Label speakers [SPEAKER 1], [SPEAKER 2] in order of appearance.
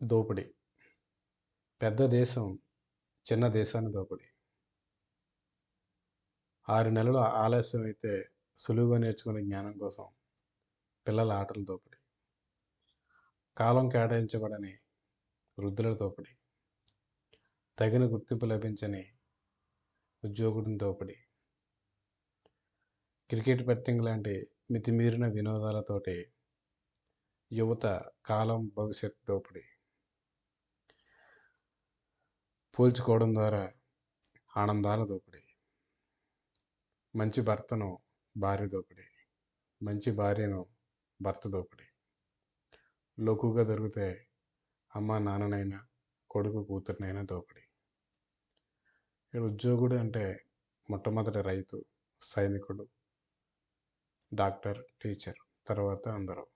[SPEAKER 1] దోపిడీ. పెద్ద దేశం చిన్న దేశాన్ని దోపిడీ. 6 నెలలు ఆలస్యమైతే సులువుగా నేర్చుకునే జ్ఞానం కోసం పిల్లల ఆటల దోపిడీ. కాలం కేటాయించబడని వృద్ధుల దోపిడీ. తగిన గుర్తింపు లభించని ఉద్యోగుని దోపిడీ. క్రికెట్ బెట్టింగ్ లాంటి మితిమీరిన వినోదాలతోటి యువత కాలం భవిష్యత్ దోపిడీ. పోల్చుకోవడం ద్వారా ఆనందాల దోపిడీ. మంచి భర్తను భార్య దోపిడీ. మంచి భార్యను భర్త దోపిడీ. లోకుగా దొరికితే అమ్మ నాన్ననైనా కొడుకు కూతురినైనా దోపిడీ. ఇక్కడ ఉద్యోగుడు అంటే మొట్టమొదటి రైతు, సైనికుడు, డాక్టర్, టీచర్, తర్వాత అందరూ.